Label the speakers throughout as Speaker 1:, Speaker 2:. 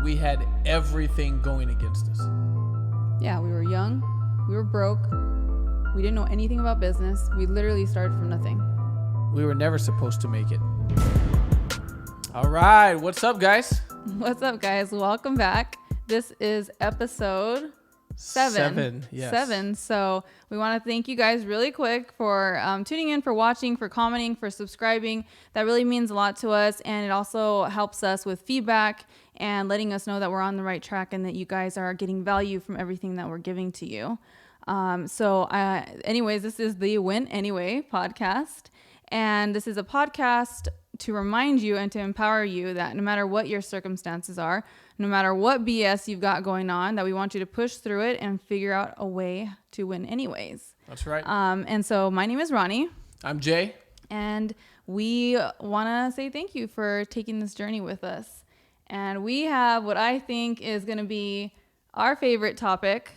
Speaker 1: we had everything going against us.
Speaker 2: Yeah, we were young, we were broke, we didn't know anything about business. We literally started from nothing.
Speaker 1: We were never supposed to make it. All right, what's up, guys?
Speaker 2: What's up, guys? Welcome back. This is episode 7.
Speaker 1: Yes.
Speaker 2: 7. So we want to thank you guys really quick for tuning in, for watching, for commenting, for subscribing. That really means a lot to us, and it also helps us with feedback and letting us know that we're on the right track and that you guys are getting value from everything that we're giving to you. Anyways, this is the Win Anyway podcast, and this is a podcast to remind you and to empower you that no matter what your circumstances are, no matter what BS you've got going on, that we want you to push through it and figure out a way to win anyways.
Speaker 1: That's right.
Speaker 2: And so my name is Ronnie.
Speaker 1: I'm Jay.
Speaker 2: And we want to say thank you for taking this journey with us. And we have what I think is going to be our favorite topic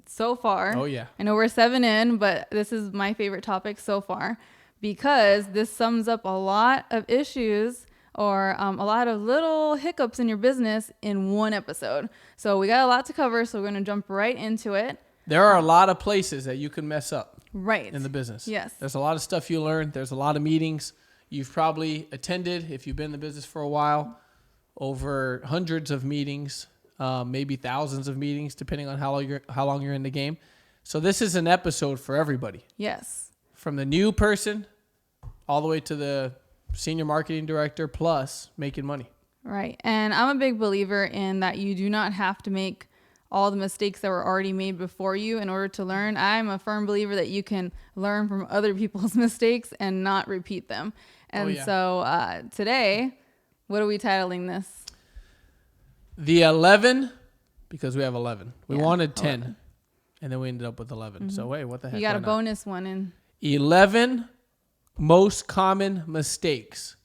Speaker 2: so far.
Speaker 1: Oh, yeah.
Speaker 2: I know we're 7 in, but this is my favorite topic so far because this sums up a lot of issues or a lot of little hiccups in your business in one episode. So we got a lot to cover, so we're going to jump right into it.
Speaker 1: There are a lot of places that you can mess up
Speaker 2: in
Speaker 1: the business.
Speaker 2: Yes.
Speaker 1: There's a lot of stuff you learn. There's a lot of meetings you've probably attended if you've been in the business for a while, over hundreds of meetings, maybe thousands of meetings, depending on how long you're in the game. So this is an episode for everybody.
Speaker 2: Yes.
Speaker 1: From the new person all the way to the senior marketing director plus making money.
Speaker 2: Right. And I'm a big believer in that you do not have to make all the mistakes that were already made before you in order to learn. I'm a firm believer that you can learn from other people's mistakes and not repeat them. And so today, what are we titling this?
Speaker 1: The 11, because we have 11. We wanted 10,
Speaker 2: 11.
Speaker 1: and then we ended up with 11. So wait, what the heck?
Speaker 2: You got a bonus one in.
Speaker 1: 11 most common mistakes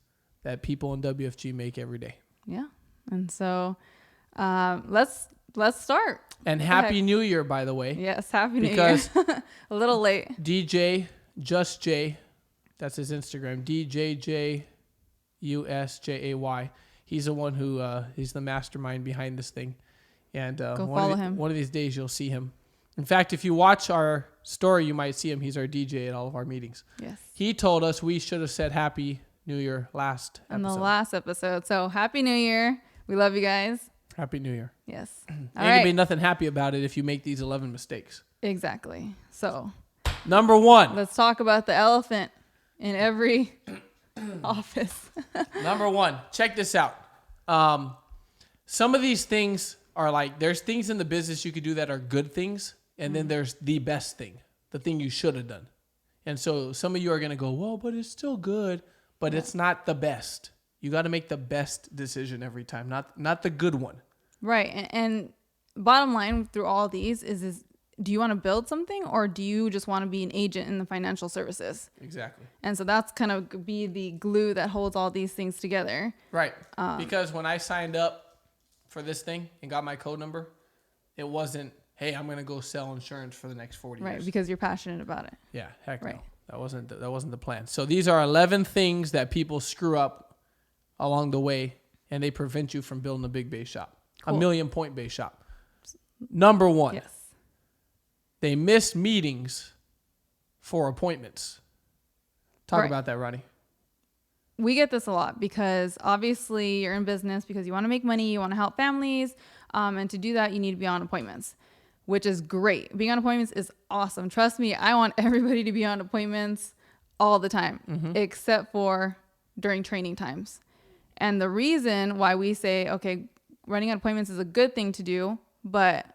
Speaker 1: that people in WFG make every day.
Speaker 2: Yeah. And so let's start.
Speaker 1: And Happy New Year, by the way.
Speaker 2: Yes, Happy New Year.
Speaker 1: Because
Speaker 2: a little late.
Speaker 1: DJ, Just Jay, that's his Instagram, DJJUSJAY. He's the one who, he's the mastermind behind this thing. And
Speaker 2: go follow him.
Speaker 1: One of these days you'll see him. In fact, if you watch our story, you might see him. He's our DJ at all of our meetings.
Speaker 2: Yes.
Speaker 1: He told us we should have said Happy New Year last episode.
Speaker 2: In the last episode. So Happy New Year. We love you guys.
Speaker 1: Happy New Year.
Speaker 2: Yes.
Speaker 1: Ain't gonna be nothing happy about it if you make these 11 mistakes.
Speaker 2: Exactly. So
Speaker 1: Number 1.
Speaker 2: let's talk about the elephant in every office.
Speaker 1: Number 1. Check this out. Some of these things are like, there's things in the business you could do that are good things. And then there's the best thing, the thing you should have done. And so some of you are going to go, well, but it's still good, but it's not the best. You got to make the best decision every time, not the good one.
Speaker 2: Right. And bottom line through all these is do you want to build something or do you just want to be an agent in the financial services?
Speaker 1: Exactly.
Speaker 2: And so that's kind of be the glue that holds all these things together.
Speaker 1: Right. Because when I signed up for this thing and got my code number, it wasn't, hey, I'm going to go sell insurance for the next 40 years.
Speaker 2: Right, because you're passionate about it.
Speaker 1: Yeah, heck
Speaker 2: right.
Speaker 1: no. That wasn't the plan. So these are 11 things that people screw up along the way, and they prevent you from building a big base shop,
Speaker 2: cool.
Speaker 1: a million-point base shop. Number 1,
Speaker 2: yes.
Speaker 1: They miss meetings for appointments. Talk about that, Ronnie.
Speaker 2: We get this a lot because obviously you're in business because you want to make money, you want to help families, and to do that, you need to be on appointments, which is great. Being on appointments is awesome. Trust me, I want everybody to be on appointments all the time, except for during training times. And the reason why we say, okay, running on appointments is a good thing to do, but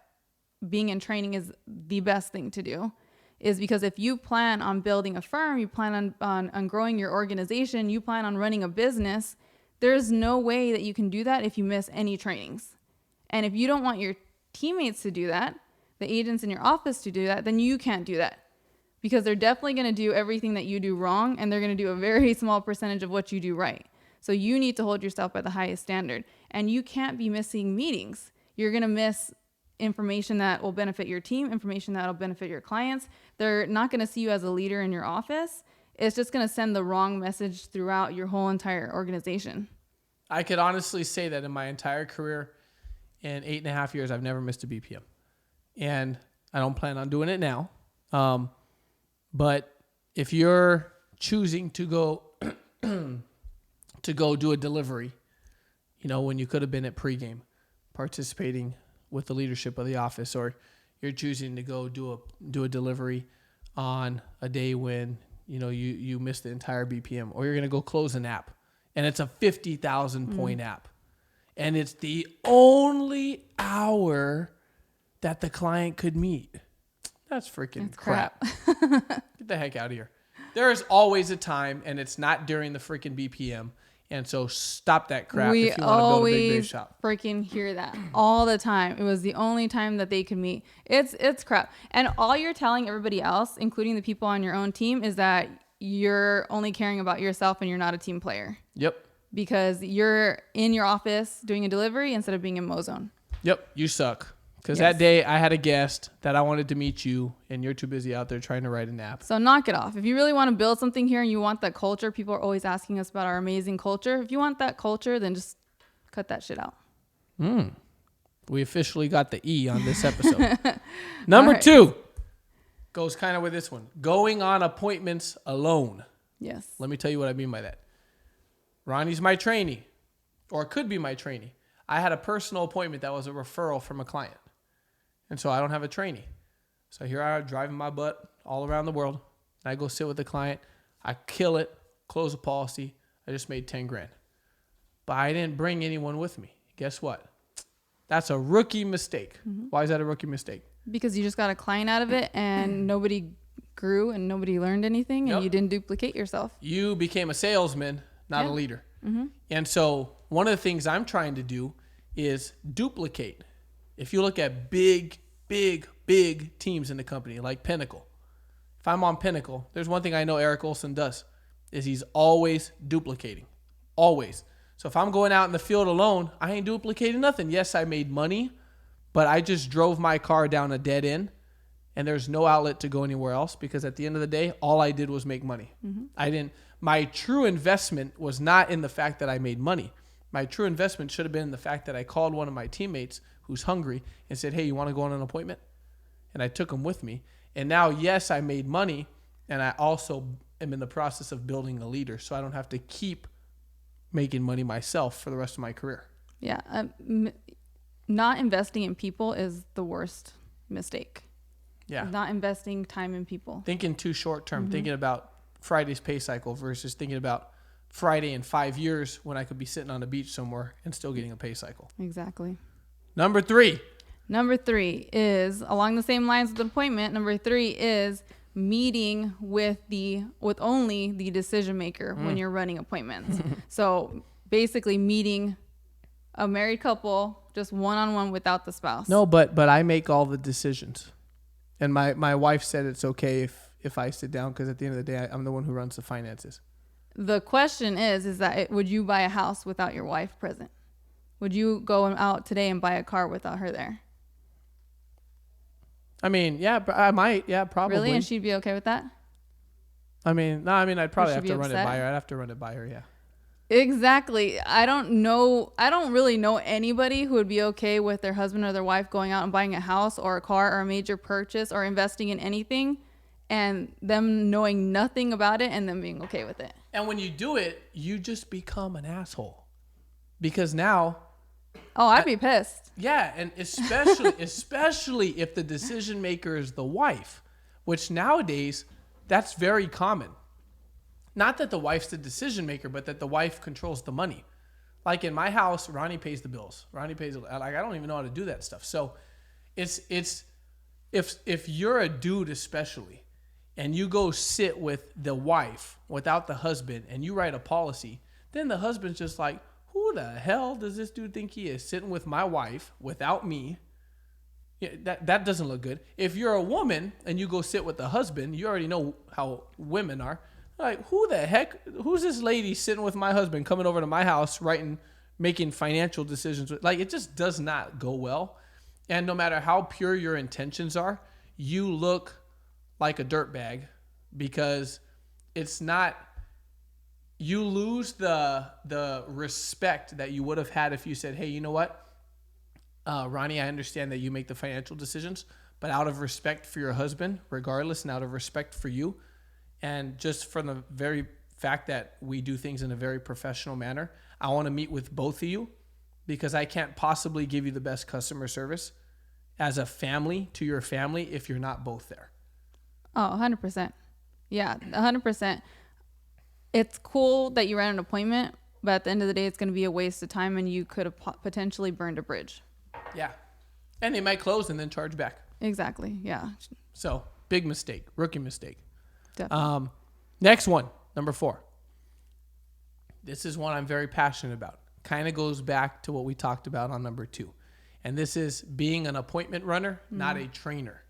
Speaker 2: being in training is the best thing to do, is because if you plan on building a firm, you plan on growing your organization, you plan on running a business, there's no way that you can do that if you miss any trainings. And if you don't want your teammates to do that, the agents in your office to do that, then you can't do that because they're definitely going to do everything that you do wrong and they're going to do a very small percentage of what you do right. So you need to hold yourself by the highest standard, and you can't be missing meetings. You're going to miss information that will benefit your team, information that will benefit your clients. They're not going to see you as a leader in your office. It's just going to send the wrong message throughout your whole entire organization.
Speaker 1: I could honestly say that in my entire career, in 8.5 years, I've never missed a BPM. And I don't plan on doing it now. But if you're choosing to go do a delivery, when you could have been at pregame participating with the leadership of the office, or you're choosing to go do a delivery on a day when you missed the entire BPM, or you're going to go close an app and it's a 50,000 point app and it's the only hour that the client could meet. That's freaking crap. Get the heck out of here. There is always a time, and it's not during the freaking BPM. And so stop that crap
Speaker 2: We
Speaker 1: if you want to build a big base
Speaker 2: always
Speaker 1: shop.
Speaker 2: freaking hear that all the time. It was the only time that they could meet. It's crap. And all you're telling everybody else, including the people on your own team, is that you're only caring about yourself and you're not a team player.
Speaker 1: Yep.
Speaker 2: Because you're in your office doing a delivery instead of being in Mozone.
Speaker 1: Yep. You suck. Because
Speaker 2: Yes.
Speaker 1: that day I had a guest that I wanted to meet you, and you're too busy out there trying to write an app.
Speaker 2: So knock it off. If you really want to build something here and you want that culture, people are always asking us about our amazing culture. If you want that culture, then just cut that shit out.
Speaker 1: We officially got the E on this episode. Number 2 goes kind of with this one. Going on appointments alone.
Speaker 2: Yes.
Speaker 1: Let me tell you what I mean by that. Ronnie's my trainee, or could be my trainee. I had a personal appointment that was a referral from a client. And so I don't have a trainee. So here I am driving my butt all around the world. I go sit with the client. I kill it, close a policy. I just made 10 grand. But I didn't bring anyone with me. Guess what? That's a rookie mistake. Why is that a rookie mistake?
Speaker 2: Because you just got a client out of it and nobody grew and nobody learned anything and you didn't duplicate yourself.
Speaker 1: You became a salesman, not a leader. And so one of the things I'm trying to do is duplicate. If you look at big teams in the company, like Pinnacle. If I'm on Pinnacle, there's one thing I know Eric Olson does, is he's always duplicating. Always. So if I'm going out in the field alone, I ain't duplicating nothing. Yes, I made money, but I just drove my car down a dead end, and there's no outlet to go anywhere else, because at the end of the day, all I did was make money. My true investment was not in the fact that I made money. My true investment should have been in the fact that I called one of my teammates who's hungry and said, hey, you want to go on an appointment? And I took him with me. And now, yes, I made money, and I also am in the process of building a leader, so I don't have to keep making money myself for the rest of my career.
Speaker 2: Yeah. Not investing in people is the worst mistake.
Speaker 1: Yeah.
Speaker 2: Not investing time in people.
Speaker 1: Thinking too short term, thinking about Friday's pay cycle versus thinking about Friday in 5 years when I could be sitting on a beach somewhere and still getting a pay cycle.
Speaker 2: Exactly.
Speaker 1: Number 3
Speaker 2: is along the same lines with the appointment. Number 3 is meeting with only the decision maker when you're running appointments. So basically meeting a married couple just one-on-one without the spouse.
Speaker 1: No, but I make all the decisions. And my wife said it's okay if I sit down, because at the end of the day, I'm the one who runs the finances.
Speaker 2: The question is that would you buy a house without your wife present? Would you go out today and buy a car without her there?
Speaker 1: I mean, yeah, I might. Yeah, probably.
Speaker 2: Really? And she'd be okay with that?
Speaker 1: I'd probably
Speaker 2: she
Speaker 1: have
Speaker 2: be
Speaker 1: to run it
Speaker 2: upset?
Speaker 1: by her. I'd have to run it by her, yeah.
Speaker 2: Exactly. I don't really know anybody who would be okay with their husband or their wife going out and buying a house or a car or a major purchase or investing in anything and them knowing nothing about it and them being okay with it.
Speaker 1: And when you do it, you just become an asshole. Because now...
Speaker 2: Oh, I'd be pissed.
Speaker 1: Yeah, and especially if the decision maker is the wife, which nowadays, that's very common. Not that the wife's the decision maker, but that the wife controls the money. Like in my house, Ronnie pays the bills. Ronnie pays, like, I don't even know how to do that stuff. So it's if you're a dude especially, and you go sit with the wife without the husband and you write a policy, then the husband's just like, who the hell does this dude think he is, sitting with my wife without me? Yeah, that doesn't look good. If you're a woman and you go sit with the husband, you already know how women are. Like, who's this lady sitting with my husband, coming over to my house, making financial decisions? Like, it just does not go well. And no matter how pure your intentions are, you look like a dirtbag, because it's not... You lose the respect that you would have had if you said, hey, you know what? Ronnie, I understand that you make the financial decisions, but out of respect for your husband, regardless, and out of respect for you, and just from the very fact that we do things in a very professional manner, I want to meet with both of you because I can't possibly give you the best customer service as a family to your family if you're not both there.
Speaker 2: Oh, 100%. Yeah, 100%. It's cool that you ran an appointment, but at the end of the day, it's going to be a waste of time and you could have potentially burned a bridge.
Speaker 1: Yeah. And they might close and then charge back.
Speaker 2: Exactly. Yeah.
Speaker 1: So big mistake, rookie mistake.
Speaker 2: Definitely.
Speaker 1: Next one, number 4. This is one I'm very passionate about. Kind of goes back to what we talked about on number 2. And this is being an appointment runner, not a trainer.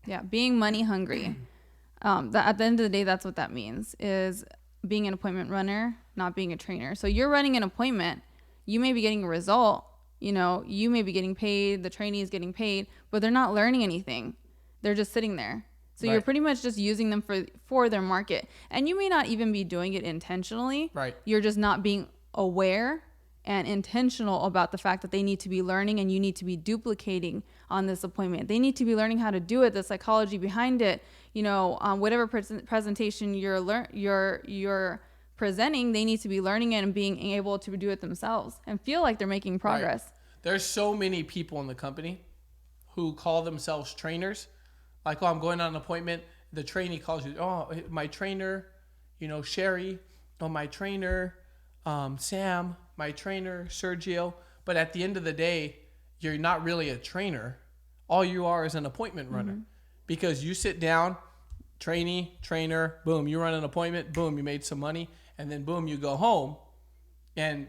Speaker 2: Yeah. Being money hungry. At the end of the day, that's what that means, is being an appointment runner, not being a trainer. So you're running an appointment. You may be getting a result. You know, you may be getting paid. The trainee is getting paid, but they're not learning anything. They're just sitting there. So you're pretty much just using them for their market. And you may not even be doing it intentionally.
Speaker 1: Right.
Speaker 2: You're just not being aware and intentional about the fact that they need to be learning and you need to be duplicating on this appointment. They need to be learning how to do it, the psychology behind it. You know, whatever presentation you're presenting, they need to be learning it and being able to do it themselves and feel like they're making progress.
Speaker 1: Right. There's so many people in the company who call themselves trainers. Like, oh, I'm going on an appointment. The trainee calls you, oh, my trainer, you know, Sherry. Oh, my trainer, Sam. My trainer, Sergio. But at the end of the day, you're not really a trainer. All you are is an appointment runner. Because you sit down, trainee, trainer, boom, you run an appointment, boom, you made some money, and then boom, you go home. And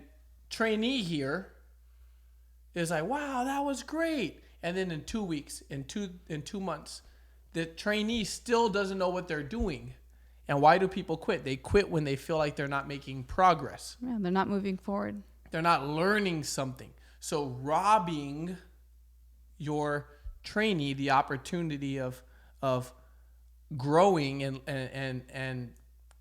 Speaker 1: trainee here is like, wow, that was great. And then in 2 weeks, in 2 months, the trainee still doesn't know what they're doing. And why do people quit? They quit when they feel like they're not making progress.
Speaker 2: Yeah, they're not moving forward.
Speaker 1: They're not learning something. So robbing your trainee the opportunity of growing and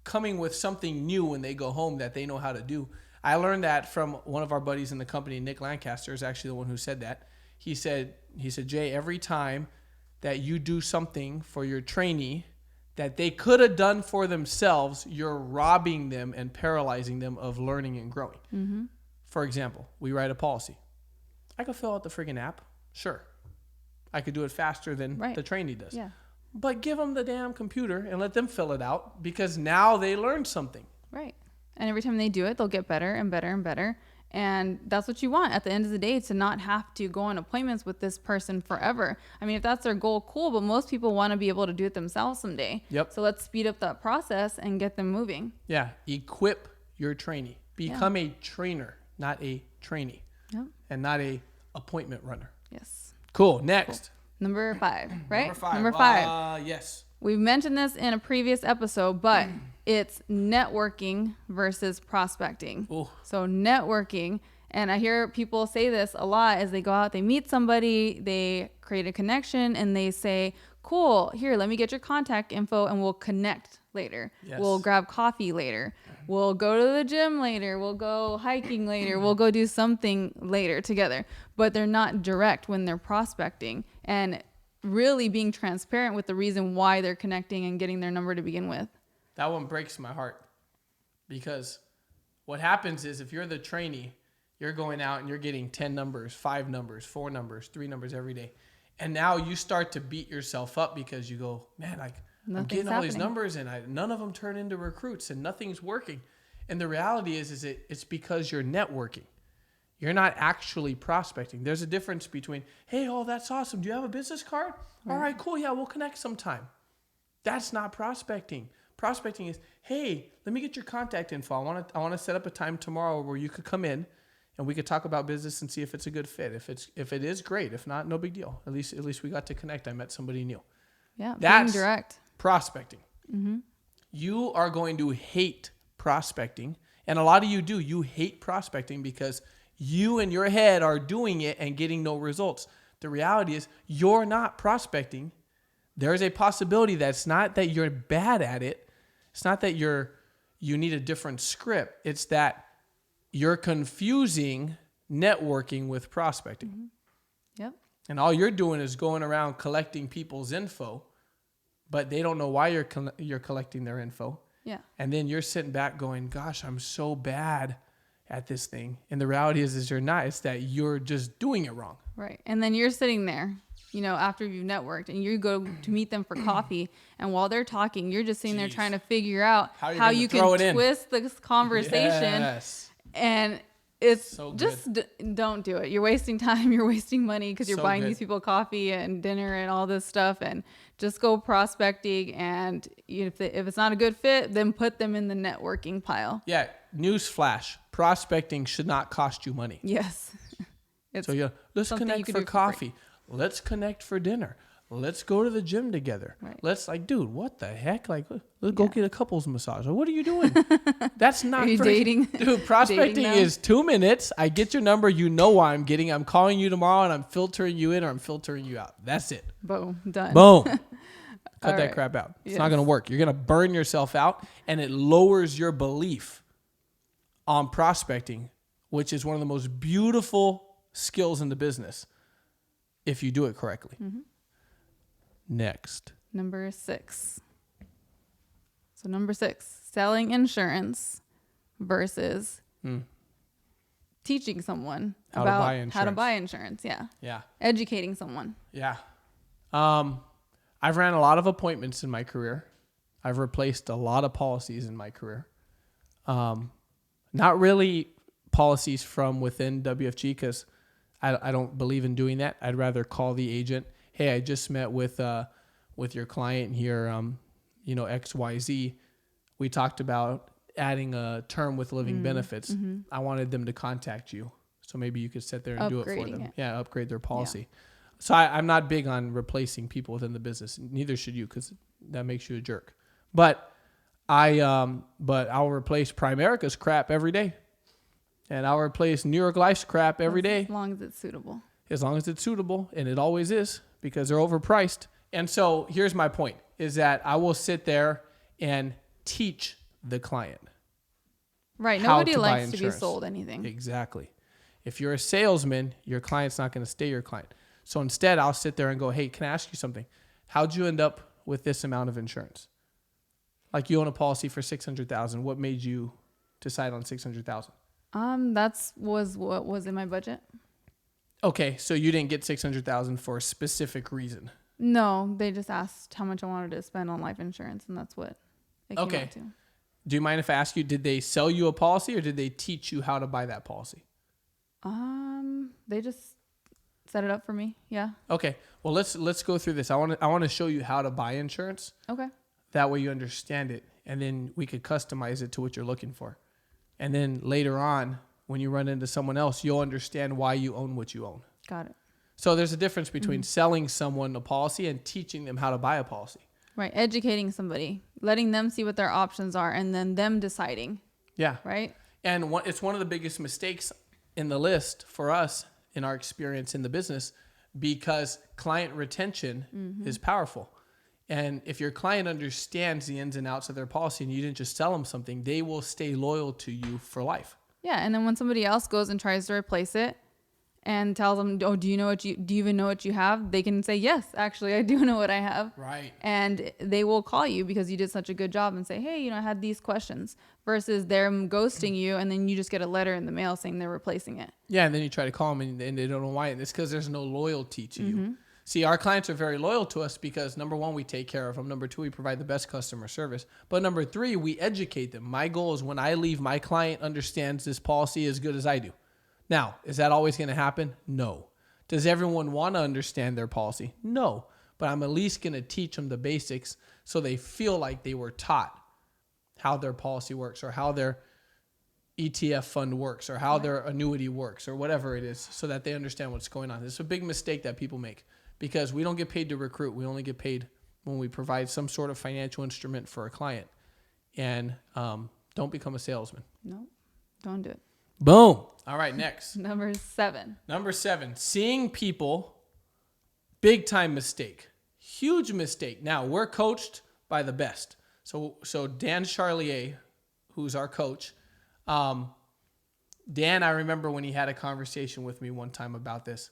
Speaker 1: coming with something new when they go home that they know how to do. I learned that from one of our buddies in the company, Nick Lancaster is actually the one who said that. He said, Jay, every time that you do something for your trainee that they could have done for themselves, you're robbing them and paralyzing them of learning and growing. Mm-hmm. For example, we write a policy. I could fill out the friggin' app. Sure. I could do it faster than the trainee does.
Speaker 2: Yeah.
Speaker 1: But give them the damn computer and let them fill it out because now they learned something.
Speaker 2: Right. And every time they do it, they'll get better and better and better. And that's what you want at the end of the day, to not have to go on appointments with this person forever. I mean, if that's their goal, cool. But most people want to be able to do it themselves someday.
Speaker 1: Yep.
Speaker 2: So let's speed up that process and get them moving.
Speaker 1: Yeah. Equip your trainee. Become a trainer, not a trainee.
Speaker 2: Yep.
Speaker 1: And not a appointment runner.
Speaker 2: Yes.
Speaker 1: Cool. Next.
Speaker 2: Cool. Number 5, right?
Speaker 1: Number 5. Yes.
Speaker 2: We've mentioned this in a previous episode, but it's networking versus prospecting.
Speaker 1: Ooh.
Speaker 2: So networking, and I hear people say this a lot as they go out, they meet somebody, they create a connection, and they say, cool, here, let me get your contact info, and we'll connect later.
Speaker 1: Yes.
Speaker 2: We'll grab coffee later. We'll go to the gym later. We'll go hiking later. We'll go do something later together. But they're not direct when they're prospecting. And really being transparent with the reason why they're connecting and getting their number to begin with.
Speaker 1: That one breaks my heart because what happens is if you're the trainee, you're going out and you're getting 10 numbers, 5 numbers, 4 numbers, 3 numbers every day. And now you start to beat yourself up because you go, man, I'm getting all these numbers and none of them turn into recruits and nothing's working. And the reality is it's because you're networking. You're not actually prospecting. There's a difference between, hey, oh, that's awesome. Do you have a business card? Right. All right, cool. Yeah, we'll connect sometime. That's not prospecting. Prospecting is, hey, let me get your contact info. I want to set up a time tomorrow where you could come in and we could talk about business and see if it's a good fit. If it is, great. If not, no big deal. At least we got to connect. I met somebody new.
Speaker 2: Yeah,
Speaker 1: that's
Speaker 2: being direct.
Speaker 1: Prospecting. Mm-hmm. You are going to hate prospecting, and a lot of you do. You hate prospecting because you in your head are doing it and getting no results. The reality is you're not prospecting. There's a possibility that it's not that you're bad at it. It's not that you need a different script. It's that you're confusing networking with prospecting. Mm-hmm.
Speaker 2: Yep.
Speaker 1: And all you're doing is going around collecting people's info, but they don't know why you're collecting their info.
Speaker 2: Yeah.
Speaker 1: And then you're sitting back going, gosh, I'm so bad at this thing. And the reality is you're not. It's that you're just doing it wrong.
Speaker 2: Right. And then you're sitting there, after you've networked and you go to meet them for coffee. And while they're talking, you're just sitting there trying to figure out how you can twist this conversation.
Speaker 1: Yes.
Speaker 2: And it's
Speaker 1: so
Speaker 2: just don't do it. You're wasting time. You're wasting money because you're buying these people coffee and dinner and all this stuff. And just go prospecting. And if it's not a good fit, then put them in the networking pile.
Speaker 1: Yeah. Newsflash. Prospecting should not cost you money.
Speaker 2: Yes.
Speaker 1: So let's connect for coffee. Let's connect for dinner. Let's go to the gym together.
Speaker 2: Right.
Speaker 1: Let's dude, what the heck? Let's go get a couples massage. What are you doing? That's not
Speaker 2: Are you dating?
Speaker 1: Dude, prospecting is 2 minutes. I get your number. You know why I'm getting. I'm calling you tomorrow and I'm filtering you in or I'm filtering you out. That's it.
Speaker 2: Boom. Done.
Speaker 1: Boom. Cut that
Speaker 2: right.
Speaker 1: crap out. It's not going to work. You're going to burn yourself out and it lowers your belief on prospecting, which is one of the most beautiful skills in the business if you do it correctly. Mm-hmm. Next.
Speaker 2: Number 6. So number 6, selling insurance versus teaching someone how to buy insurance. Yeah.
Speaker 1: Yeah.
Speaker 2: Educating someone.
Speaker 1: Yeah. I've ran a lot of appointments in my career. I've replaced a lot of policies in my career. Not really policies from within WFG because I don't believe in doing that. I'd rather call the agent. Hey, I just met with your client here, XYZ. We talked about adding a term with living benefits. Mm-hmm. I wanted them to contact you. So maybe you could sit there and do it for them. Yeah, upgrade their policy. Yeah. So I'm not big on replacing people within the business. Neither should you because that makes you a jerk. But I'll replace Primerica's crap every day. And I'll replace New York Life's crap every day.
Speaker 2: As long as it's suitable.
Speaker 1: As long as it's suitable, and it always is because they're overpriced. And so here's my point, is that I will sit there and teach the client.
Speaker 2: Right. Nobody likes to be sold anything.
Speaker 1: Exactly. If you're a salesman, your client's not going to stay your client. So instead, I'll sit there and go, hey, can I ask you something? How'd you end up with this amount of insurance? Like you own a policy for $600,000. What made you decide on $600,000?
Speaker 2: That's was what was in my budget.
Speaker 1: Okay, so you didn't get $600,000 for a specific reason.
Speaker 2: No, they just asked how much I wanted to spend on life insurance, and that's what it came out to.
Speaker 1: Do you mind if I ask you, did they sell you a policy or did they teach you how to buy that policy?
Speaker 2: They just set it up for me. Yeah.
Speaker 1: Okay. Well, let's go through this. I want to show you how to buy insurance.
Speaker 2: Okay.
Speaker 1: That way you understand it, and then we could customize it to what you're looking for. And then later on, when you run into someone else, you'll understand why you own what you own.
Speaker 2: Got it.
Speaker 1: So there's a difference between selling someone a policy and teaching them how to buy a policy.
Speaker 2: Right. Educating somebody, letting them see what their options are, and then them deciding.
Speaker 1: Yeah.
Speaker 2: Right.
Speaker 1: And it's one of the biggest mistakes in the list for us in our experience in the business because client retention is powerful. And if your client understands the ins and outs of their policy and you didn't just sell them something, they will stay loyal to you for life.
Speaker 2: Yeah. And then when somebody else goes and tries to replace it and tells them, oh, do you even know what you have? They can say, yes, actually, I do know what I have.
Speaker 1: Right.
Speaker 2: And they will call you because you did such a good job and say, hey, I had these questions versus them ghosting you. And then you just get a letter in the mail saying they're replacing it.
Speaker 1: Yeah. And then you try to call them and they don't know why. And it's because there's no loyalty to you. See, our clients are very loyal to us because number one, we take care of them. Number two, we provide the best customer service. But number three, we educate them. My goal is when I leave, my client understands this policy as good as I do. Now, is that always going to happen? No. Does everyone want to understand their policy? No. But I'm at least going to teach them the basics so they feel like they were taught how their policy works or how their ETF fund works or how their annuity works or whatever it is so that they understand what's going on. It's a big mistake that people make. Because we don't get paid to recruit. We only get paid when we provide some sort of financial instrument for a client. And don't become a salesman.
Speaker 2: No, don't do it.
Speaker 1: Boom. All right, next.
Speaker 2: Number 7.
Speaker 1: Number 7, seeing people, big time mistake. Huge mistake. Now, we're coached by the best. So Dan Charlier, who's our coach, Dan, I remember when he had a conversation with me one time about this.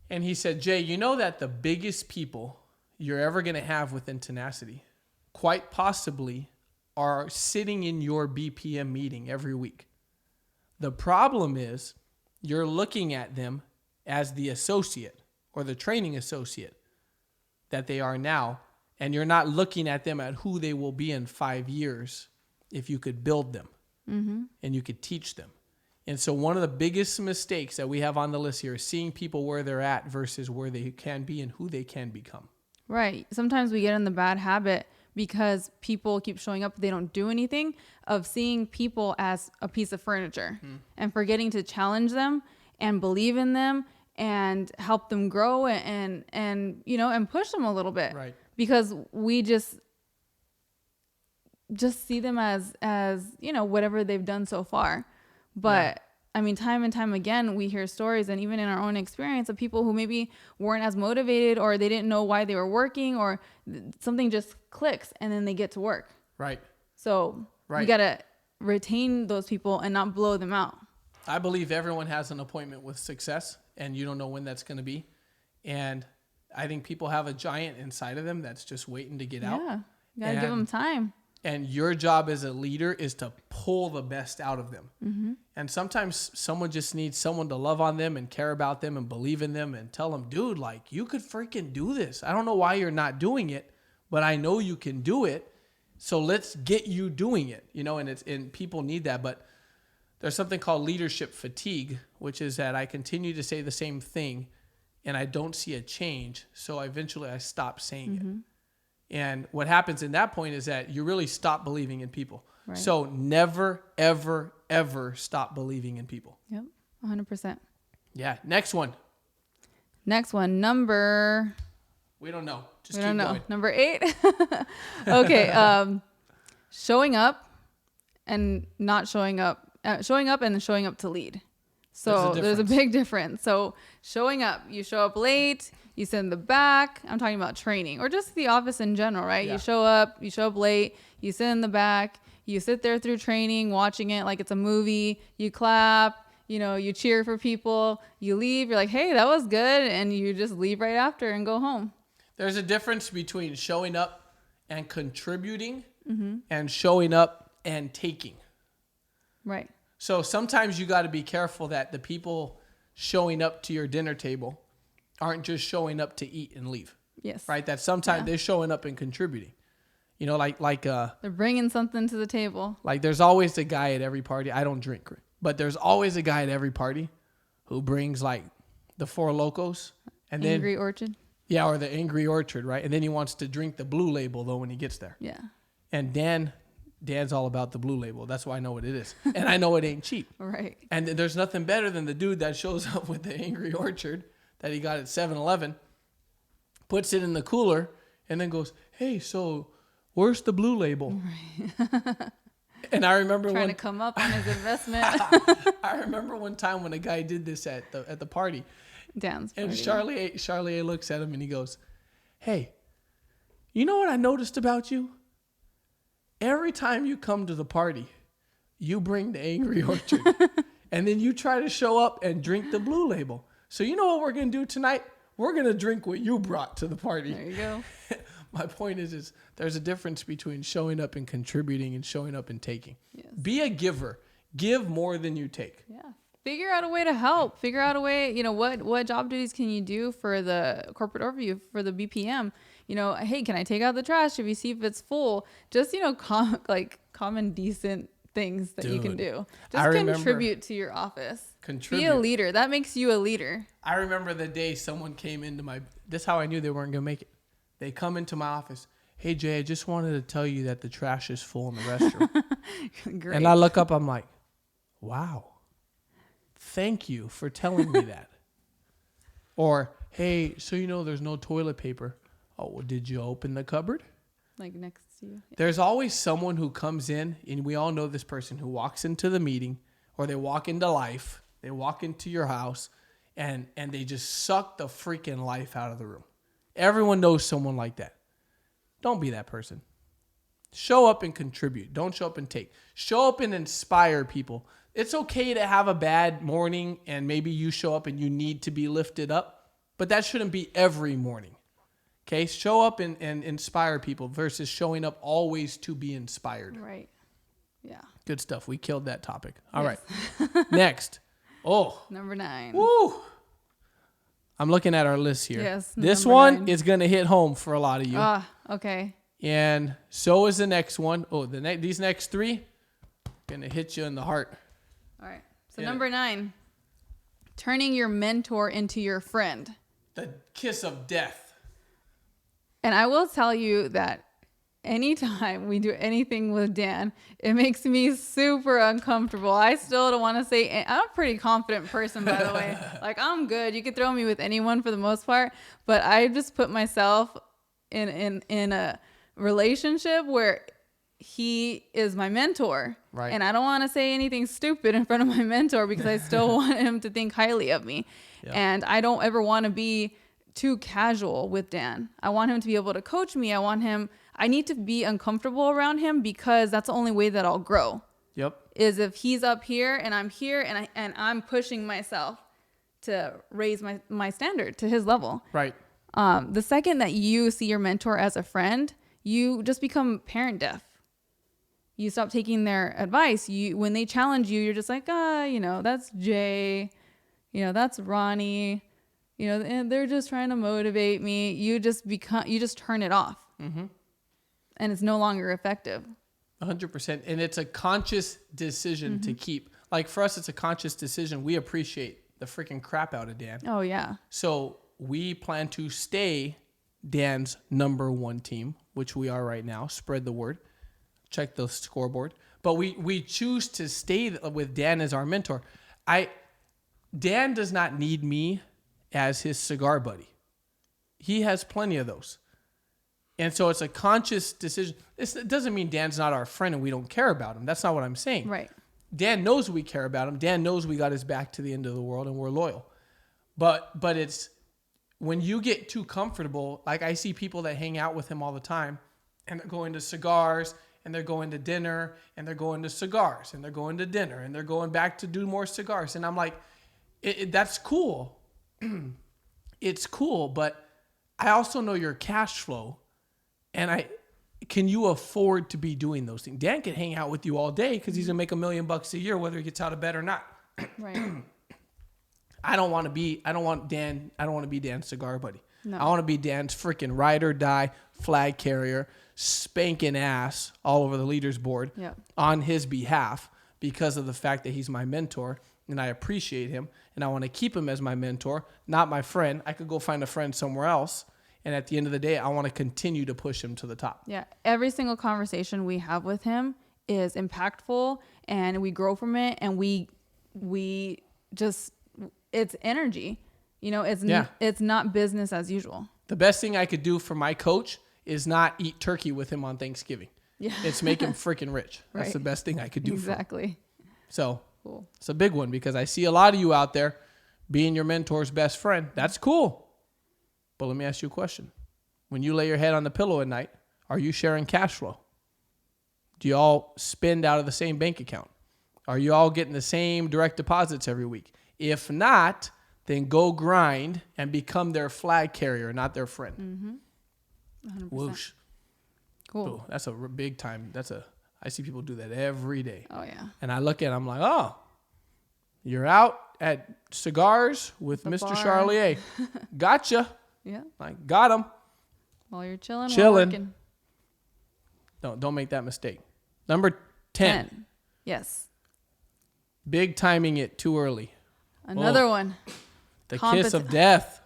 Speaker 1: And he said, Jay, you know that the biggest people you're ever going to have within Tenacity quite possibly are sitting in your BPM meeting every week. The problem is you're looking at them as the associate or the training associate that they are now, and you're not looking at them at who they will be in 5 years if you could build them and you could teach them. And so one of the biggest mistakes that we have on the list here is seeing people where they're at versus where they can be and who they can become.
Speaker 2: Right. Sometimes we get in the bad habit because people keep showing up, they don't do anything, of seeing people as a piece of furniture and forgetting to challenge them and believe in them and help them grow and you know, and push them a little bit.
Speaker 1: Right.
Speaker 2: Because we just see them as, you know, whatever they've done so far. But I mean, time and time again, we hear stories, and even in our own experience, of people who maybe weren't as motivated, or they didn't know why they were working, or something just clicks and then they get to work.
Speaker 1: Right.
Speaker 2: So we got to retain those people and not blow them out.
Speaker 1: I believe everyone has an appointment with success, and you don't know when that's going to be. And I think people have a giant inside of them that's just waiting to get out.
Speaker 2: Yeah. You got to give them time.
Speaker 1: And your job as a leader is to pull the best out of them. And sometimes someone just needs someone to love on them and care about them and believe in them and tell them, dude, like, you could freaking do this. I don't know why you're not doing it, but I know you can do it. So let's get you doing it, you know, and people need that. But there's something called leadership fatigue, which is that I continue to say the same thing and I don't see a change. So eventually I stop saying it. And what happens in that point is that you really stop believing in people. Right. So never, ever, ever stop believing in people.
Speaker 2: Yep. 100%.
Speaker 1: Yeah. Next one.
Speaker 2: Number.
Speaker 1: We don't know. Just
Speaker 2: we
Speaker 1: keep
Speaker 2: don't know.
Speaker 1: going.
Speaker 2: Number 8. Okay. Showing up and not showing up. Showing up and then showing up to lead. So there's a big difference. So showing up, you show up late, you sit in the back. I'm talking about training or just the office in general, right? Yeah. You show up late, you sit in the back, you sit there through training, watching it like it's a movie, you clap, you know, you cheer for people, you leave, you're like, hey, that was good. And you just leave right after and go home.
Speaker 1: There's a difference between showing up and contributing and showing up and taking.
Speaker 2: Right.
Speaker 1: So sometimes you got to be careful that the people showing up to your dinner table aren't just showing up to eat and leave.
Speaker 2: Yes.
Speaker 1: Right. That sometimes they're showing up and contributing. You know, like
Speaker 2: they're bringing something to the table.
Speaker 1: Like there's always a guy at every party. I don't drink, but there's always a guy at every party who brings like the Four Locos and
Speaker 2: Angry Orchard.
Speaker 1: Yeah, or the Angry Orchard, right? And then he wants to drink the Blue Label though when he gets there.
Speaker 2: Yeah.
Speaker 1: And Dan's all about the Blue Label. That's why I know what it is. And I know it ain't cheap.
Speaker 2: Right.
Speaker 1: And there's nothing better than the dude that shows up with the Angry Orchard that he got at 7-Eleven, puts it in the cooler, and then goes, hey, so where's the Blue Label? Right. And I remember
Speaker 2: trying to come up on his investment.
Speaker 1: I remember one time when a guy did this at the party.
Speaker 2: Dan's
Speaker 1: party. And
Speaker 2: And
Speaker 1: Charlie looks at him and he goes, hey, you know what I noticed about you? Every time you come to the party, you bring the Angry Orchard. And then you try to show up and drink the Blue Label. So you know what we're going to do tonight? We're going to drink what you brought to the party.
Speaker 2: There you go.
Speaker 1: My point is there's a difference between showing up and contributing and showing up and taking.
Speaker 2: Yes.
Speaker 1: Be a giver. Give more than you take.
Speaker 2: Yeah. Figure out a way to help. Figure out a way, you know, what job duties can you do for the corporate overview, for the BPM? You know, hey, can I take out the trash if you see if it's full? Just, you know, common decent things that you can do. Just contribute to your office. Be a leader. That makes you a leader.
Speaker 1: I remember the day someone came into this is how I knew they weren't going to make it. They come into my office. Hey, Jay, I just wanted to tell you that the trash is full in the restroom.
Speaker 2: Great.
Speaker 1: And I look up, I'm like, wow, thank you for telling me that. Or, hey, so you know there's no toilet paper. Oh, well, did you open the cupboard?
Speaker 2: Like next to you. Yeah.
Speaker 1: There's always someone who comes in, and we all know this person who walks into the meeting, or they walk into life, they walk into your house, and they just suck the freaking life out of the room. Everyone knows someone like that. Don't be that person. Show up and contribute. Don't show up and take. Show up and inspire people. It's okay to have a bad morning and maybe you show up and you need to be lifted up. but that shouldn't be every morning. Okay, show up and inspire people versus showing up always to be inspired.
Speaker 2: Right. Yeah.
Speaker 1: Good stuff. We killed that topic. All
Speaker 2: Yes.
Speaker 1: right. Next. Oh.
Speaker 2: Number 9.
Speaker 1: Woo. I'm looking at our list here.
Speaker 2: Yes.
Speaker 1: This
Speaker 2: number
Speaker 1: one
Speaker 2: 9.
Speaker 1: is going to hit home for a lot of you.
Speaker 2: Okay.
Speaker 1: And so is the next one. Oh, these next 3 going to hit you in the heart.
Speaker 2: All right. So number 9, turning your mentor into your friend.
Speaker 1: The kiss of death.
Speaker 2: And I will tell you that anytime we do anything with Dan, it makes me super uncomfortable. I still don't want to say, I'm a pretty confident person, by the way. Like, I'm good. You could throw me with anyone for the most part, but I just put myself in a relationship where he is my mentor.
Speaker 1: Right.
Speaker 2: And I don't want to say anything stupid in front of my mentor because I still want him to think highly of me. Yeah. And I don't ever want to be too casual with Dan. I want him to be able to coach me. I need to be uncomfortable around him because that's the only way that I'll grow.
Speaker 1: Yep.
Speaker 2: Is if he's up here and I'm here and I'm pushing myself to raise my standard to his level.
Speaker 1: Right.
Speaker 2: The second that you see your mentor as a friend, you just become parent deaf. You stop taking their advice. When they challenge you, you're just like, that's Jay, that's Ronnie, and they're just trying to motivate me. You just turn it off. Mm-hmm. And it's no longer effective.
Speaker 1: 100%. And it's a conscious decision to keep. Like for us, it's a conscious decision. We appreciate the freaking crap out of Dan.
Speaker 2: Oh, yeah.
Speaker 1: So we plan to stay Dan's number 1 team, which we are right now. Spread the word. Check the scoreboard. But we choose to stay with Dan as our mentor. Dan does not need me as his cigar buddy. He has plenty of those. And so it's a conscious decision. It doesn't mean Dan's not our friend and we don't care about him. That's not what I'm saying.
Speaker 2: Right.
Speaker 1: Dan knows we care about him. Dan knows we got his back to the end of the world and we're loyal. But it's when you get too comfortable, like I see people that hang out with him all the time and they're going to cigars and they're going to dinner and they're going to cigars and they're going to dinner and they're going back to do more cigars. And I'm like, that's cool. It's cool, but I also know your cash flow. And can you afford to be doing those things? Dan can hang out with you all day because he's gonna make $1 million a year, whether he gets out of bed or not.
Speaker 2: Right.
Speaker 1: I don't want to be Dan's cigar buddy.
Speaker 2: No.
Speaker 1: I want to be Dan's freaking ride or die flag carrier, spanking ass all over the leaders board on his behalf because of the fact that he's my mentor and I appreciate him and I want to keep him as my mentor, not my friend. I could go find a friend somewhere else. And at the end of the day, I want to continue to push him to the top.
Speaker 2: Yeah. Every single conversation we have with him is impactful and we grow from it. And we just, it's energy, it's not business as usual.
Speaker 1: The best thing I could do for my coach is not eat turkey with him on Thanksgiving. Yeah. It's make him freaking rich. That's the best thing I could do
Speaker 2: exactly.
Speaker 1: for him. So
Speaker 2: cool.
Speaker 1: It's a big one because I see a lot of you out there being your mentor's best friend. That's cool. But let me ask you a question. When you lay your head on the pillow at night, are you sharing cash flow? Do you all spend out of the same bank account? Are you all getting the same direct deposits every week? If not, then go grind and become their flag carrier, not their friend.
Speaker 2: 100%.
Speaker 1: Whoosh.
Speaker 2: Cool.
Speaker 1: Ooh, that's a big time. I see people do that every day.
Speaker 2: Oh, yeah.
Speaker 1: And I look at it, I'm like, oh, you're out at cigars with
Speaker 2: The
Speaker 1: Mr.
Speaker 2: bar.
Speaker 1: Charlier. Gotcha.
Speaker 2: Yeah.
Speaker 1: Like, got him.
Speaker 2: While you're chilling.
Speaker 1: Chilling. Don't make that mistake. Number 10.
Speaker 2: Yes.
Speaker 1: Big timing it too early.
Speaker 2: Another one.
Speaker 1: The kiss of death.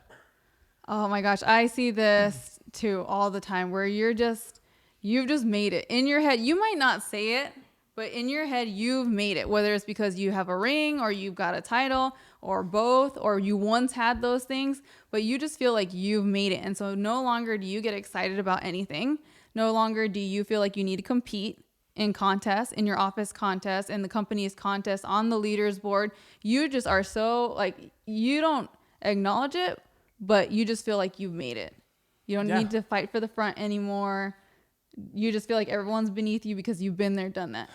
Speaker 2: Oh my gosh. I see this too all the time where you've just made it in your head. You might not say it, but in your head, you've made it, whether it's because you have a ring or you've got a title or both, or you once had those things, but you just feel like you've made it. And so no longer do you get excited about anything. No longer do you feel like you need to compete in contests, in your office contests, in the company's contests, on the leaders board. You just are so like, you don't acknowledge it, but you just feel like you've made it. You don't need to fight for the front anymore. You just feel like everyone's beneath you because you've been there, done that.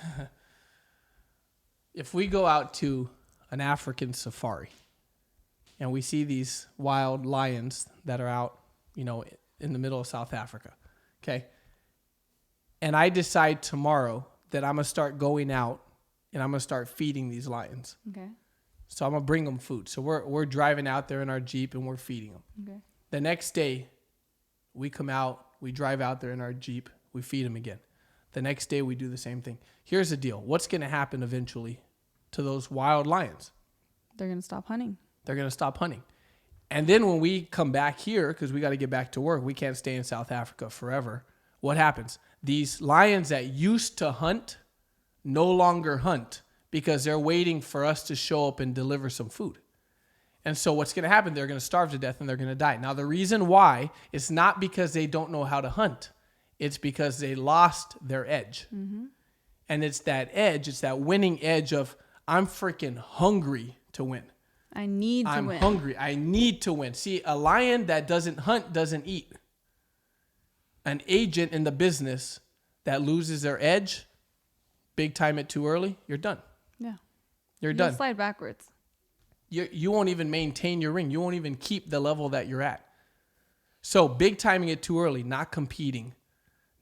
Speaker 1: If we go out to an African safari and we see these wild lions that are out, in the middle of South Africa. Okay. And I decide tomorrow that I'm going to start going out and I'm going to start feeding these lions.
Speaker 2: Okay.
Speaker 1: So I'm going to bring them food. So we're driving out there in our Jeep and we're feeding them.
Speaker 2: Okay.
Speaker 1: The next day, we come out, we drive out there in our Jeep, we feed them again. The next day, we do the same thing. Here's the deal. What's going to happen eventually to those wild lions?
Speaker 2: They're going to stop hunting.
Speaker 1: They're going to stop hunting. And then when we come back here, because we got to get back to work, we can't stay in South Africa forever. What happens? These lions that used to hunt no longer hunt because they're waiting for us to show up and deliver some food. And so what's going to happen? They're going to starve to death and they're going to die. Now, the reason why is not because they don't know how to hunt. It's because they lost their edge. Mm-hmm. And it's that edge. It's that winning edge of I'm freaking hungry to win.
Speaker 2: I need to
Speaker 1: I'm
Speaker 2: win.
Speaker 1: hungry. I need to win. See, a lion that doesn't hunt doesn't eat. An agent in the business that loses their edge, big time it too early, you're done.
Speaker 2: Yeah.
Speaker 1: You're done.
Speaker 2: You'll slide backwards.
Speaker 1: You won't even maintain your ring. You won't even keep the level that you're at. So big timing it too early, not competing,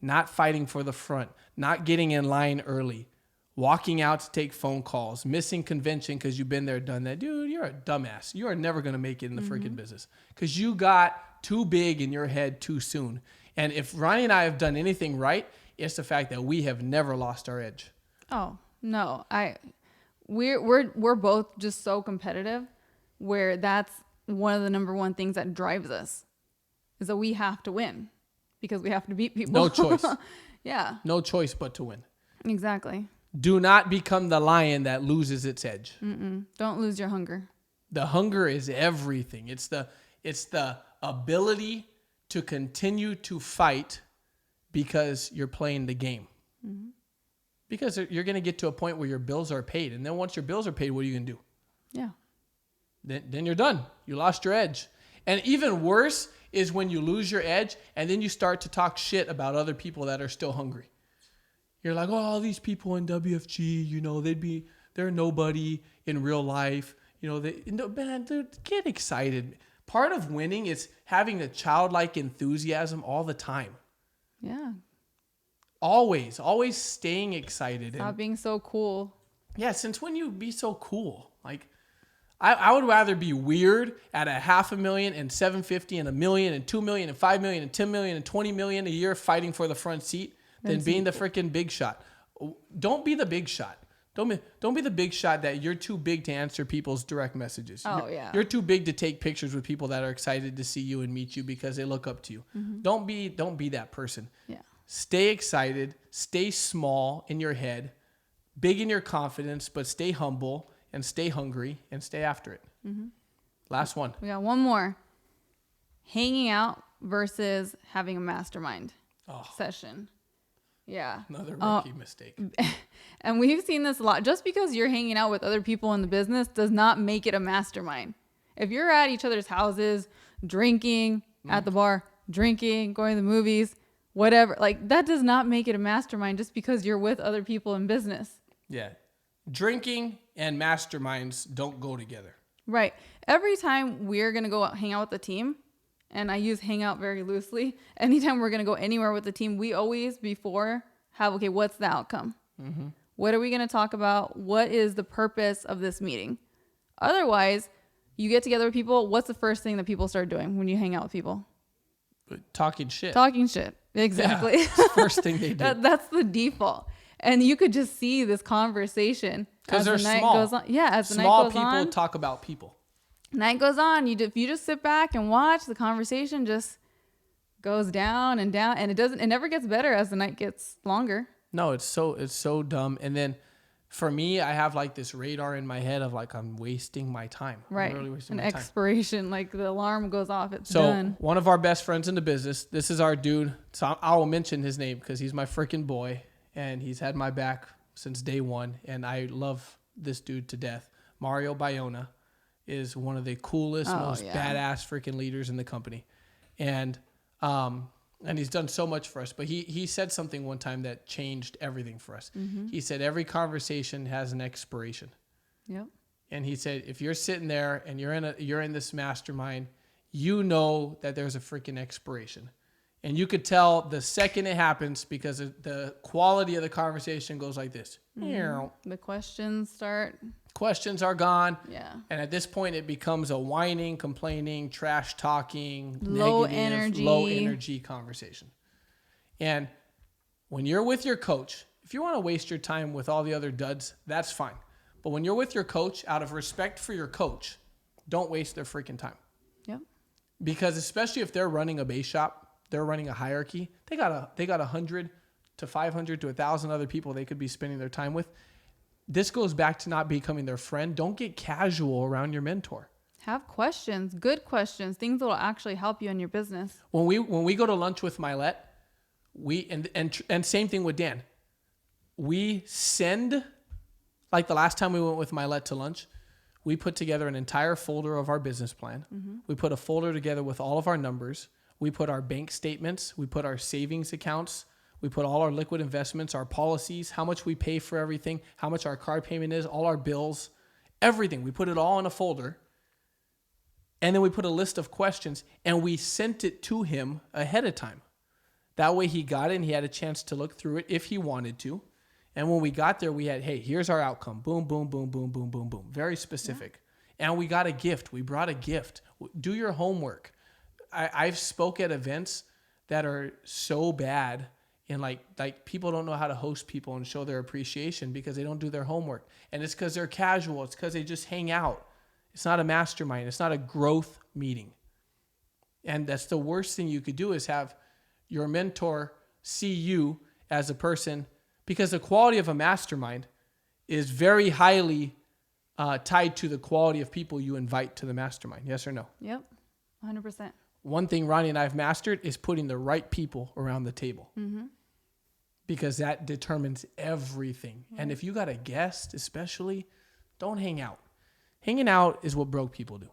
Speaker 1: not fighting for the front, not getting in line early, walking out to take phone calls, missing convention because you've been there, done that. Dude, you're a dumbass. You are never going to make it in the freaking business because you got too big in your head too soon. And if Ronnie and I have done anything right, it's the fact that we have never lost our edge.
Speaker 2: Oh, no. We're both just so competitive where that's one of the number one things that drives us is that we have to win because we have to beat people.
Speaker 1: No choice.
Speaker 2: Yeah.
Speaker 1: No choice but to win.
Speaker 2: Exactly.
Speaker 1: Do not become the lion that loses its edge.
Speaker 2: Don't lose your hunger.
Speaker 1: The hunger is everything. It's the ability to continue to fight because you're playing the game. Mm-hmm. Because you're going to get to a point where your bills are paid. And then once your bills are paid, what are you going to do?
Speaker 2: Yeah.
Speaker 1: Then you're done. You lost your edge. And even worse is when you lose your edge and then you start to talk shit about other people that are still hungry. You're like, oh, all these people in WFG, they're nobody in real life. Man, dude, get excited. Part of winning is having a childlike enthusiasm all the time.
Speaker 2: Yeah.
Speaker 1: Always staying excited.
Speaker 2: Stop being so cool.
Speaker 1: Yeah, since when you be so cool? Like, I would rather be weird at $500,000 and $750,000 and $1 million and $2 million and $5 million and $10 million and $20 million a year fighting for the front seat than being the freaking big shot. Don't be the big shot. Don't be the big shot that you're too big to answer people's direct messages. You're too big to take pictures with people that are excited to see you and meet you because they look up to you. Mm-hmm. Don't be that person.
Speaker 2: Yeah.
Speaker 1: Stay excited, stay small in your head, big in your confidence, but stay humble and stay hungry and stay after it. Mm-hmm. Last one.
Speaker 2: We got one more. Hanging out versus having a mastermind session. Yeah.
Speaker 1: Another rookie mistake.
Speaker 2: And we've seen this a lot. Just because you're hanging out with other people in the business does not make it a mastermind. If you're at each other's houses, drinking, at the bar, drinking, going to the movies, whatever, like that does not make it a mastermind just because you're with other people in business.
Speaker 1: Yeah. Drinking and masterminds don't go together.
Speaker 2: Right. Every time we're going to go hang out with the team, and I use hang out very loosely, anytime we're going to go anywhere with the team, we always before have, okay, what's the outcome? Mm-hmm. What are we going to talk about? What is the purpose of this meeting? Otherwise, you get together with people. What's the first thing that people start doing when you hang out with people?
Speaker 1: Talking shit.
Speaker 2: Talking shit. Exactly.
Speaker 1: Yeah, the first thing they do.
Speaker 2: That's the default. And you could just see this conversation
Speaker 1: because they're
Speaker 2: the night
Speaker 1: small.
Speaker 2: Goes on. Yeah, as the
Speaker 1: small
Speaker 2: night goes on.
Speaker 1: Small people talk about people.
Speaker 2: Night goes on. If you just sit back and watch, the conversation just goes down, and it never gets better as the night gets longer.
Speaker 1: No, it's so dumb. And then for me, I have like this radar in my head of like I'm wasting my time.
Speaker 2: Right.
Speaker 1: I'm really wasting
Speaker 2: An
Speaker 1: my time.
Speaker 2: expiration, like the alarm goes off, it's done.
Speaker 1: So one of our best friends in the business, this is our dude. So I will mention his name because he's my freaking boy and he's had my back since day one. And I love this dude to death. Mario Bayona is one of the coolest, most badass freaking leaders in the company. And he's done so much for us. But he said something one time that changed everything for us. Mm-hmm. He said every conversation has an expiration.
Speaker 2: Yep.
Speaker 1: And he said, if you're sitting there and you're in this mastermind, you know that there's a freaking expiration. And you could tell the second it happens because the quality of the conversation goes like this.
Speaker 2: The questions start.
Speaker 1: Questions are gone.
Speaker 2: Yeah.
Speaker 1: And at this point, it becomes a whining, complaining, trash talking,
Speaker 2: low
Speaker 1: energy conversation. And when you're with your coach, if you want to waste your time with all the other duds, that's fine. But when you're with your coach, out of respect for your coach, don't waste their freaking time.
Speaker 2: Yep.
Speaker 1: Because especially if they're running a base shop, they're running a hierarchy. They got 100 to 500 to 1,000 other people they could be spending their time with. This goes back to not becoming their friend. Don't get casual around your mentor.
Speaker 2: Have questions, good questions, things that will actually help you in your business.
Speaker 1: When we go to lunch with Milet, and same thing with Dan. We send, like the last time we went with Milet to lunch, we put together an entire folder of our business plan. Mm-hmm. We put a folder together with all of our numbers. We put our bank statements. We put our savings accounts. We put all our liquid investments, our policies, how much we pay for everything, how much our card payment is, all our bills, everything. We put it all in a folder. And then we put a list of questions and we sent it to him ahead of time. That way he got it and he had a chance to look through it if he wanted to. And when we got there, we had, hey, here's our outcome. Boom, boom, boom, boom, boom, boom, boom. Very specific. Yeah. And we got a gift. We brought a gift. Do your homework. I've spoke at events that are so bad and like people don't know how to host people and show their appreciation because they don't do their homework. And it's because they're casual. It's because they just hang out. It's not a mastermind. It's not a growth meeting. And that's the worst thing you could do is have your mentor see you as a person, because the quality of a mastermind is very highly tied to the quality of people you invite to the mastermind. Yes or no?
Speaker 2: Yep. 100%.
Speaker 1: One thing Ronnie and I have mastered is putting the right people around the table. Mm-hmm. Because that determines everything. Right. And if you got a guest, especially, don't hang out. Hanging out is what broke people do.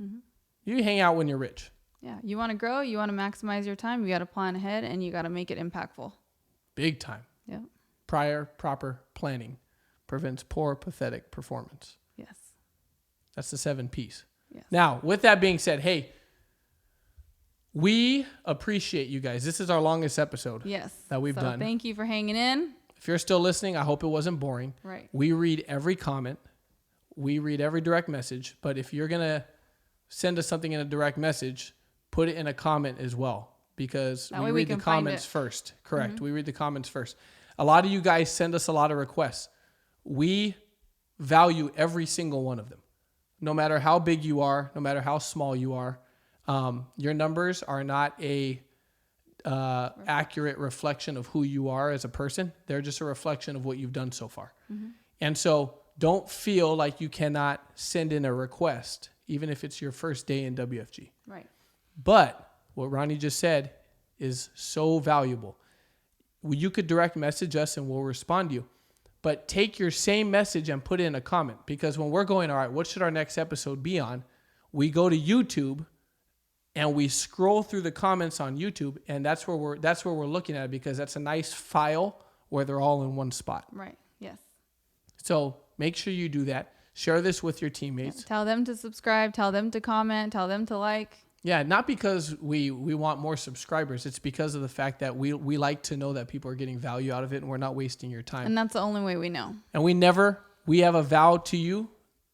Speaker 1: Mm-hmm. You hang out when you're rich.
Speaker 2: Yeah. You want to grow, you want to maximize your time, you got to plan ahead and you got to make it impactful.
Speaker 1: Big time.
Speaker 2: Yep.
Speaker 1: Proper planning prevents poor, pathetic performance.
Speaker 2: Yes.
Speaker 1: That's the 7 P's.
Speaker 2: Yes.
Speaker 1: Now, with that being said, hey, we appreciate you guys. This is our longest episode that we've done.
Speaker 2: Thank you for hanging in.
Speaker 1: If you're still listening, I hope it wasn't boring.
Speaker 2: Right.
Speaker 1: We read every comment. We read every direct message. But if you're going to send us something in a direct message, put it in a comment as well. Because we read the comments first. Correct. Mm-hmm. We read the comments first. A lot of you guys send us a lot of requests. We value every single one of them. No matter how big you are, no matter how small you are. Your numbers are not a accurate reflection of who you are as a person. They're just a reflection of what you've done so far. Mm-hmm. And so don't feel like you cannot send in a request, even if it's your first day in WFG.
Speaker 2: Right.
Speaker 1: But what Ronnie just said is so valuable. You could direct message us and we'll respond to you. But take your same message and put it in a comment. Because when we're going, all right, what should our next episode be on? We go to YouTube and we scroll through the comments on YouTube, and that's where we're looking at it, because that's a nice file where they're all in one spot.
Speaker 2: Right. Yes.
Speaker 1: So make sure you do that. Share this with your teammates.
Speaker 2: Yeah. Tell them to subscribe. Tell them to comment. Tell them to like.
Speaker 1: Yeah, not because we want more subscribers. It's because of the fact that we like to know that people are getting value out of it and we're not wasting your time.
Speaker 2: And that's the only way we know.
Speaker 1: And we have a vow to you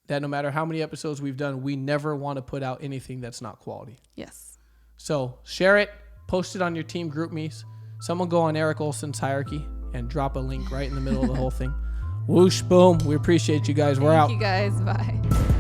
Speaker 1: that no matter how many episodes we've done, we never want to put out anything that's not quality.
Speaker 2: Yes.
Speaker 1: So share it, post it on your team group me's. Someone go on Eric Olson's hierarchy and drop a link right in the middle of the whole thing. Whoosh, boom. We appreciate you guys. We're out.
Speaker 2: Thank you guys. Bye.